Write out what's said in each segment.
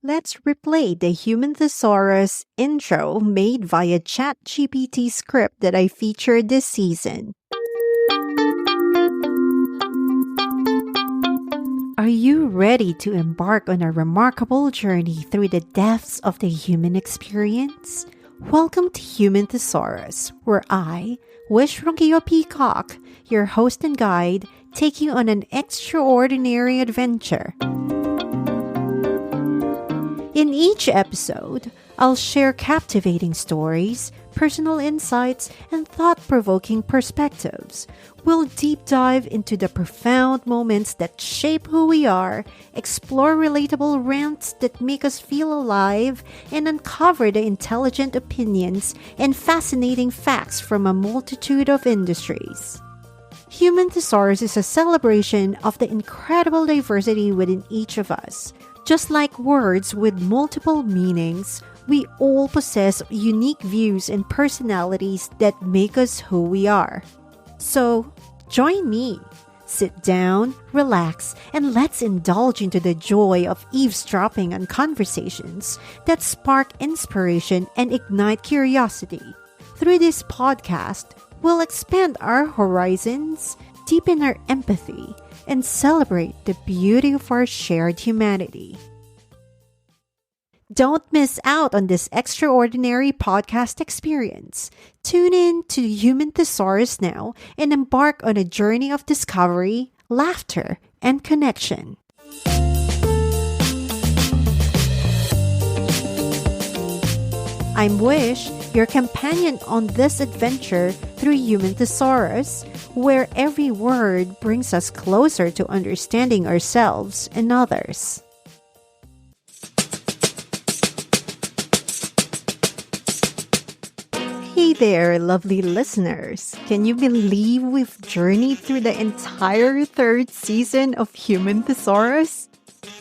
Let's replay the Human Thesaurus intro made via ChatGPT script that I featured this season. Are you ready to embark on a remarkable journey through the depths of the human experience? Welcome to Human Thesaurus, where I, Wish Ronquillo Peacock, your host and guide, take you on an extraordinary adventure. In each episode, I'll share captivating stories, personal insights, and thought-provoking perspectives. We'll deep dive into the profound moments that shape who we are, explore relatable rants that make us feel alive, and uncover the intelligent opinions and fascinating facts from a multitude of industries. Human Thesaurus is a celebration of the incredible diversity within each of us. Just like words with multiple meanings, we all possess unique views and personalities that make us who we are. So, join me. Sit down, relax, and let's indulge into the joy of eavesdropping on conversations that spark inspiration and ignite curiosity. Through this podcast, we'll expand our horizons, deepen our empathy, and celebrate the beauty of our shared humanity. Don't miss out on this extraordinary podcast experience. Tune in to Human Thesaurus now and embark on a journey of discovery, laughter, and connection. I'm Wish, your companion on this adventure through Human Thesaurus, where every word brings us closer to understanding ourselves and others. Hey there, lovely listeners. Can you believe we've journeyed through the entire third season of Human Thesaurus?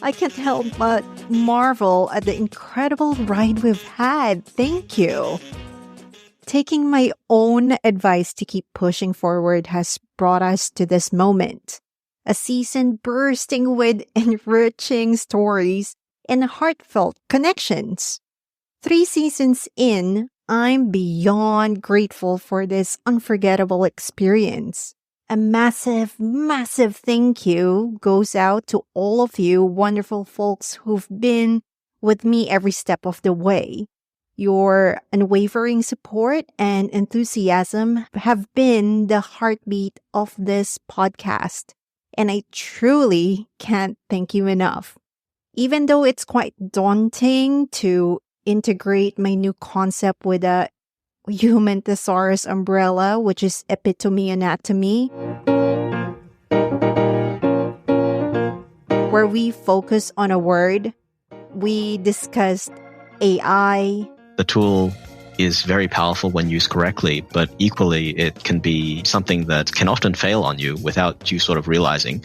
I can't help but marvel at the incredible ride we've had. Thank you. Taking my own advice to keep pushing forward has brought us to this moment. A season bursting with enriching stories and heartfelt connections. 3 seasons in, I'm beyond grateful for this unforgettable experience. A massive, massive thank you goes out to all of you wonderful folks who've been with me every step of the way. Your unwavering support and enthusiasm have been the heartbeat of this podcast, and I truly can't thank you enough. Even though it's quite daunting to integrate my new concept with a Human Thesaurus umbrella, which is epitome anatomy, where we focus on a word. We discussed AI. The tool is very powerful when used correctly, but equally it can be something that can often fail on you without you sort of realizing.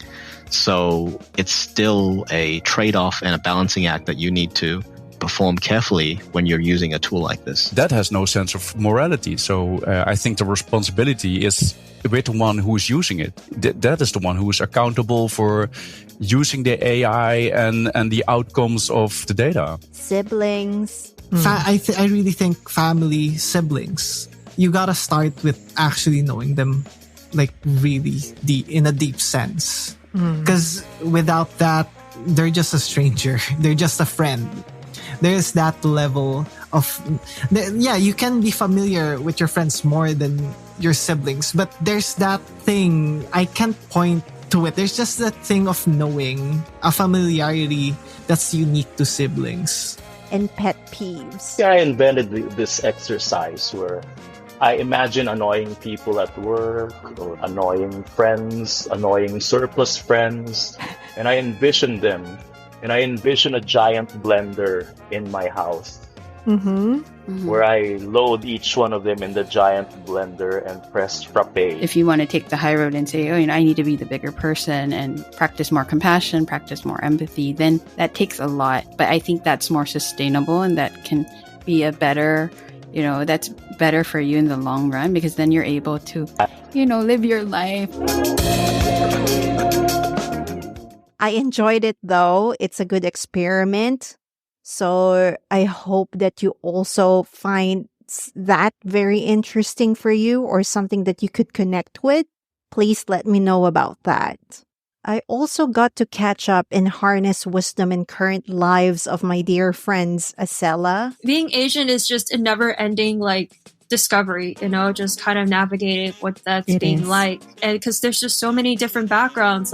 So it's still a trade-off and a balancing act that you need to perform carefully when you're using a tool like this. That has no sense of morality. So I think the responsibility is with the one who is using it. That is the one who is accountable for using the AI and the outcomes of the data. Siblings. I really think family, siblings, you gotta start with actually knowing them, like really deep, in a deep sense. Because without that, they're just a stranger. They're just a friend. There's that level of, you can be familiar with your friends more than your siblings, but there's that thing, I can't point to it. There's just that thing of knowing, a familiarity that's unique to siblings. And pet peeves. I invented this exercise where I imagine annoying people at work or annoying friends, annoying surplus friends, and I envision them. And I envision a giant blender in my house where I load each one of them in the giant blender and press frappe. If you want to take the high road and say, I need to be the bigger person and practice more compassion, practice more empathy, then that takes a lot. But I think that's more sustainable and that can be a better, that's better for you in the long run because then you're able to, live your life. I enjoyed it though. It's a good experiment. So I hope that you also find that very interesting for you or something that you could connect with. Please let me know about that. I also got to catch up and harness wisdom in current lives of my dear friends, Acela. Being Asian is just a never-ending, discovery, just kind of navigating what that's being like. And because there's just so many different backgrounds,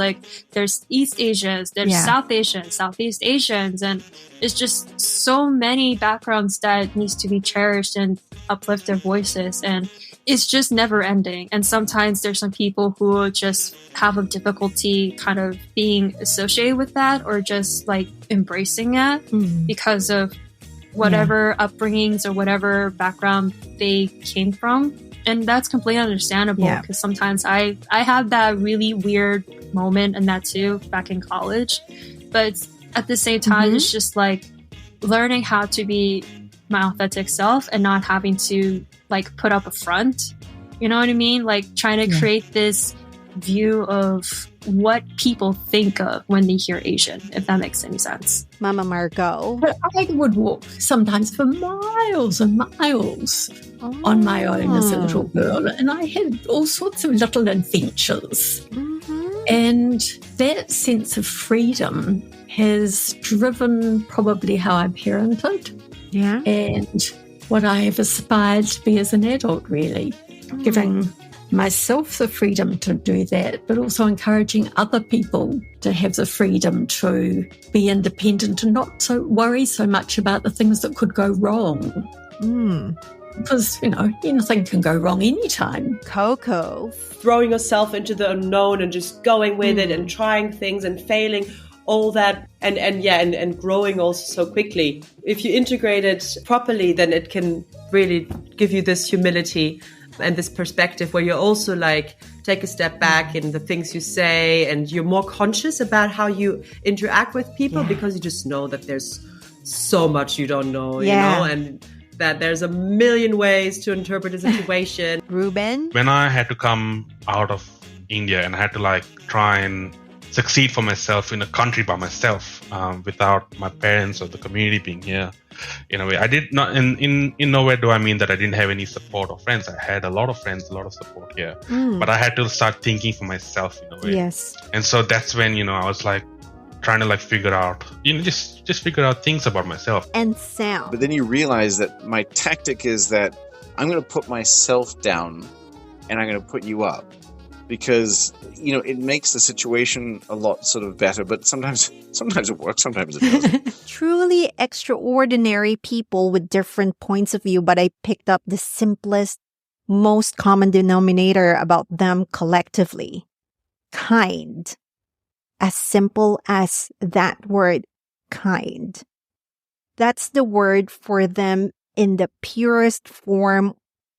there's East Asians, there's South Asians, Southeast Asians, and it's just so many backgrounds that needs to be cherished and uplift their voices. And it's just never ending. And sometimes there's some people who just have a difficulty kind of being associated with that or just embracing it because of whatever upbringings or whatever background they came from. And that's completely understandable because sometimes I had that really weird moment and that too back in college. But at the same time, it's just learning how to be my authentic self and not having to put up a front. You know what I mean? Trying to create this view of what people think of when they hear Asian, if that makes any sense. Mama Margot. I would walk sometimes for miles and miles on my own as a little girl, and I had all sorts of little adventures. And that sense of freedom has driven probably how I parented and what I have aspired to be as an adult, really. Giving myself the freedom to do that, but also encouraging other people to have the freedom to be independent and not so worry so much about the things that could go wrong. Because, anything can go wrong anytime. Coco. Throwing yourself into the unknown and just going with it and trying things and failing, all that, and growing also so quickly. If you integrate it properly, then it can really give you this humility and this perspective where you also take a step back in the things you say, and you're more conscious about how you interact with people because you just know that there's so much you don't know, you know, and that there's a million ways to interpret a situation. Ruben? When I had to come out of India and I had to try and succeed for myself in a country by myself, without my parents or the community being here, in a way, I did not, in nowhere do I mean that I didn't have any support or friends. I had a lot of friends, a lot of support here, but I had to start thinking for myself in a way. Yes. And so that's when, I was trying to figure out, just figure out things about myself. And sound. But then you realize that my tactic is that I'm going to put myself down and I'm going to put you up. Because, it makes the situation a lot sort of better, but sometimes it works, sometimes it doesn't. Truly extraordinary people with different points of view, but I picked up the simplest, most common denominator about them collectively. Kind. As simple as that word, kind. That's the word for them in the purest form.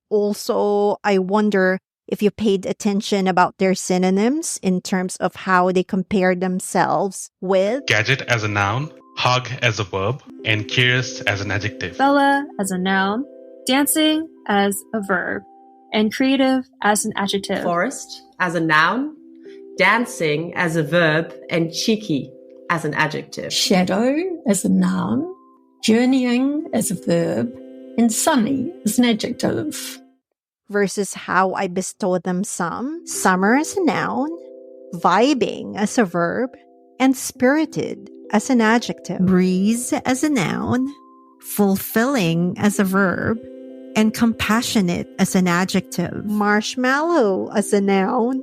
Also, I wonder if you paid attention about their synonyms in terms of how they compare themselves with gadget as a noun, hug as a verb, and curious as an adjective. Bella as a noun, dancing as a verb, and creative as an adjective. Forest as a noun, dancing as a verb, and cheeky as an adjective. Shadow as a noun, journeying as a verb, and sunny as an adjective. Versus how I bestow them some. Summer as a noun, vibing as a verb, and spirited as an adjective. Breeze as a noun, fulfilling as a verb, and compassionate as an adjective. Marshmallow as a noun,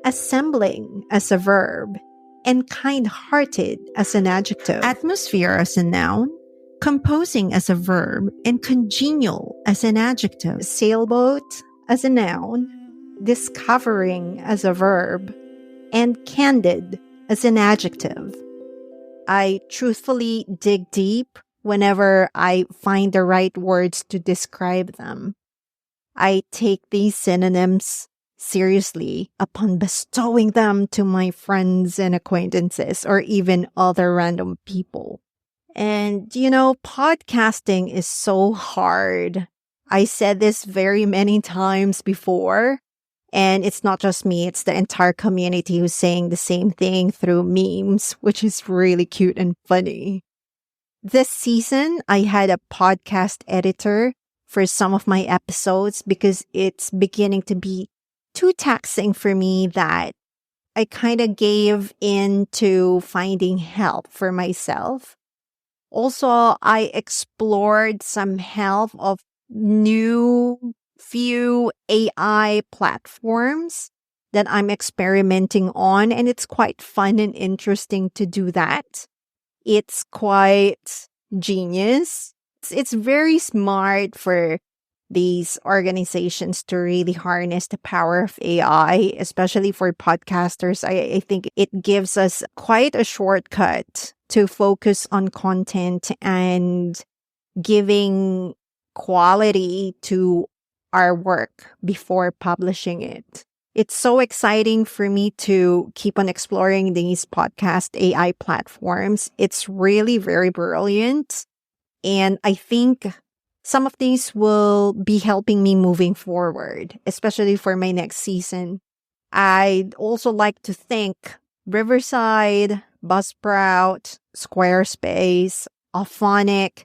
assembling as a verb, and kind-hearted as an adjective. Atmosphere as a noun, composing as a verb, and congenial as an adjective. Sailboat as a noun, discovering as a verb, and candid as an adjective. I truthfully dig deep whenever I find the right words to describe them. I take these synonyms seriously upon bestowing them to my friends and acquaintances or even other random people. And, podcasting is so hard. I said this very many times before, and it's not just me, it's the entire community who's saying the same thing through memes, which is really cute and funny. This season, I had a podcast editor for some of my episodes because it's beginning to be too taxing for me that I kind of gave in to finding help for myself. Also, I explored some help of new few AI platforms that I'm experimenting on, and it's quite fun and interesting to do that. It's quite genius. It's very smart for these organizations to really harness the power of AI, especially for podcasters. I think it gives us quite a shortcut to focus on content and giving quality to our work before publishing it. It's so exciting for me to keep on exploring these podcast AI platforms. It's really very brilliant. And I think some of these will be helping me moving forward, especially for my next season. I'd also like to thank Riverside, Buzzsprout, Squarespace, Auphonic,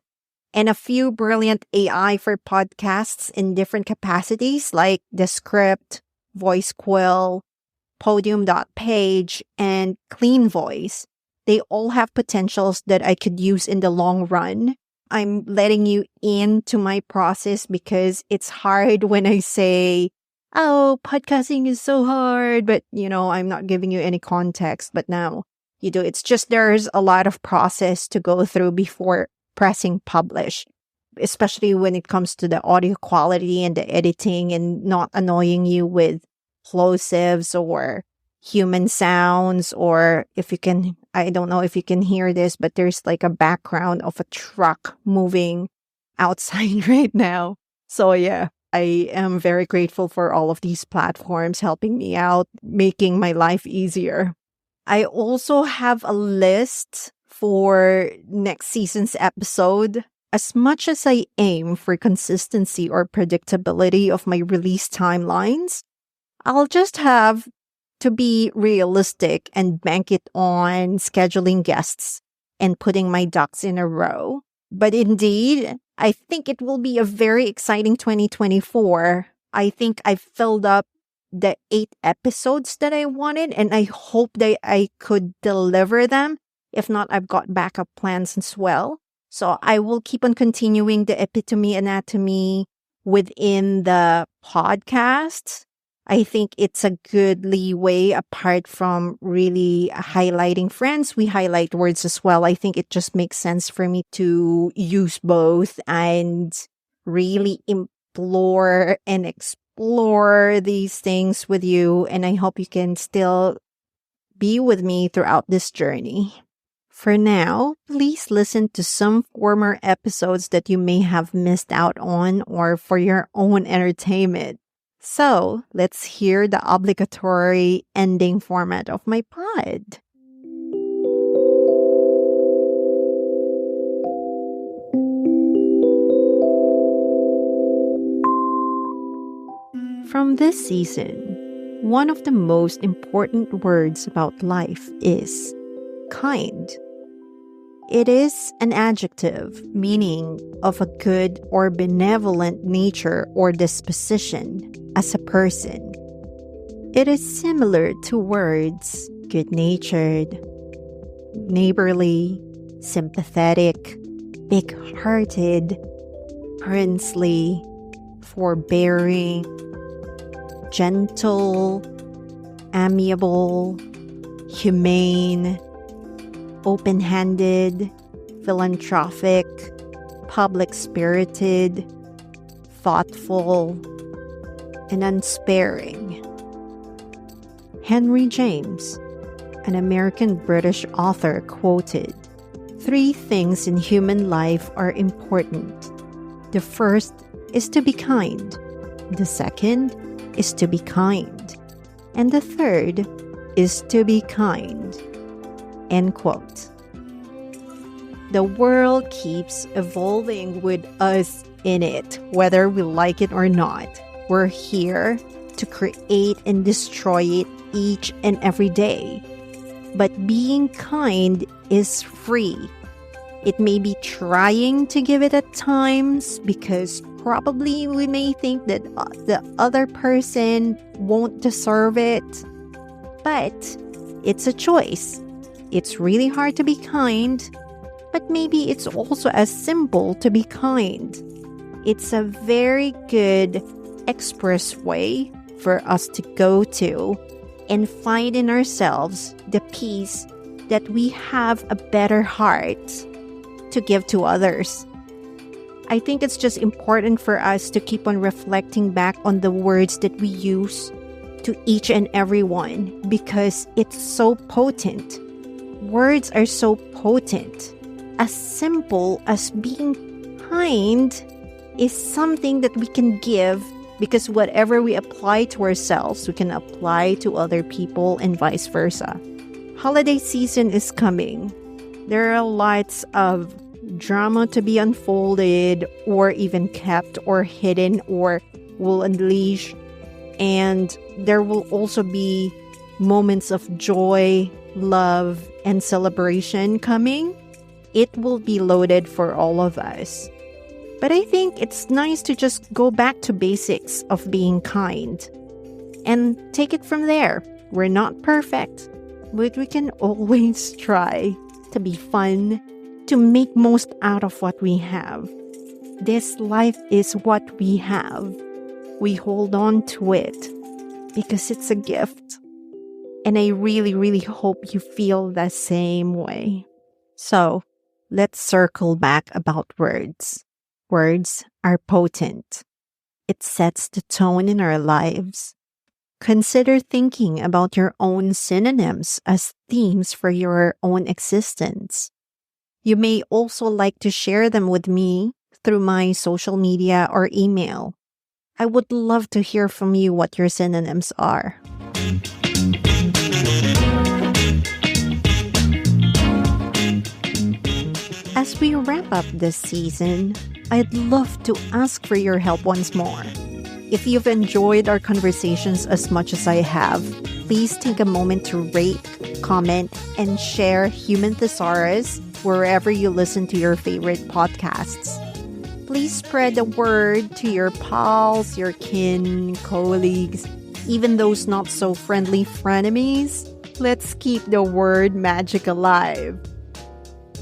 and a few brilliant AI for podcasts in different capacities like Descript, VoiceQuill, Podium.page, and Clean Voice. They all have potentials that I could use in the long run. I'm letting you into my process because it's hard when I say, oh, podcasting is so hard, but I'm not giving you any context. But now you do. It's just there's a lot of process to go through before pressing publish, especially when it comes to the audio quality and the editing and not annoying you with plosives or human sounds, or if you can, I don't know if you can hear this, but there's like a background of a truck moving outside right now. So yeah, I am very grateful for all of these platforms helping me out, making my life easier. I also have a list for next season's episode. As much as I aim for consistency or predictability of my release timelines, I'll just have to be realistic and bank it on scheduling guests and putting my ducks in a row. But indeed, I think it will be a very exciting 2024. I think I've filled up the 8 episodes that I wanted, and I hope that I could deliver them. If not, I've got backup plans as well. So I will keep on continuing the epitome anatomy within the podcast. I think it's a good leeway apart from really highlighting friends. We highlight words as well. I think it just makes sense for me to use both and really implore and explore these things with you. And I hope you can still be with me throughout this journey. For now, please listen to some former episodes that you may have missed out on or for your own entertainment. So, let's hear the obligatory ending format of my pod. From this season, one of the most important words about life is kind. It is an adjective meaning of a good or benevolent nature or disposition as a person. It is similar to words good-natured, neighborly, sympathetic, big-hearted, princely, forbearing, gentle, amiable, humane, open-handed, philanthropic, public-spirited, thoughtful, and unsparing. Henry James, an American-British author, quoted, "3 things in human life are important. The first is to be kind. The second is to be kind. And the third is to be kind." End quote. The world keeps evolving with us in it, whether we like it or not. We're here to create and destroy it each and every day. But being kind is free. It may be trying to give it at times because probably we may think that the other person won't deserve it. But it's a choice. It's really hard to be kind, but maybe it's also as simple to be kind. It's a very good expressway for us to go to and find in ourselves the peace that we have a better heart to give to others. I think it's just important for us to keep on reflecting back on the words that we use to each and every one because it's so potent. Words are so potent. As simple as being kind is something that we can give because whatever we apply to ourselves, we can apply to other people and vice versa. Holiday season is coming. There are lots of drama to be unfolded or even kept or hidden or will unleash. And there will also be moments of joy, love, and celebration coming. It will be loaded for all of us. But I think it's nice to just go back to basics of being kind and take it from there. We're not perfect, but we can always try to be fun, to make most out of what we have. This life is what we have. We hold on to it because it's a gift. And I really, really hope you feel the same way. So, let's circle back about words. Words are potent. It sets the tone in our lives. Consider thinking about your own synonyms as themes for your own existence. You may also like to share them with me through my social media or email. I would love to hear from you what your synonyms are. As we wrap up this season, I'd love to ask for your help once more. If you've enjoyed our conversations as much as I have, please take a moment to rate, comment, and share Human Thesaurus wherever you listen to your favorite podcasts. Please spread the word to your pals, your kin, colleagues, even those not so friendly frenemies. Let's keep the word magic alive.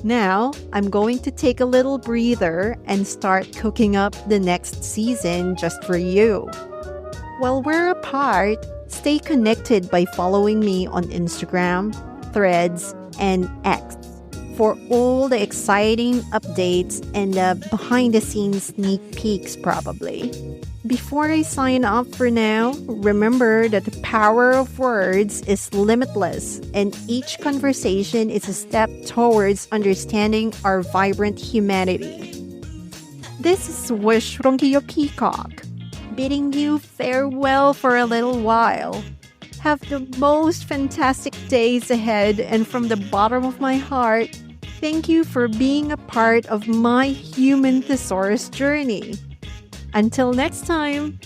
Now, I'm going to take a little breather and start cooking up the next season just for you. While we're apart, stay connected by following me on Instagram, Threads, and X for all the exciting updates and the behind-the-scenes sneak peeks probably. Before I sign off for now, remember that the power of words is limitless and each conversation is a step towards understanding our vibrant humanity. This is Wish from Kyo Peacock, bidding you farewell for a little while. Have the most fantastic days ahead, and from the bottom of my heart, thank you for being a part of my Human Thesaurus journey. Until next time!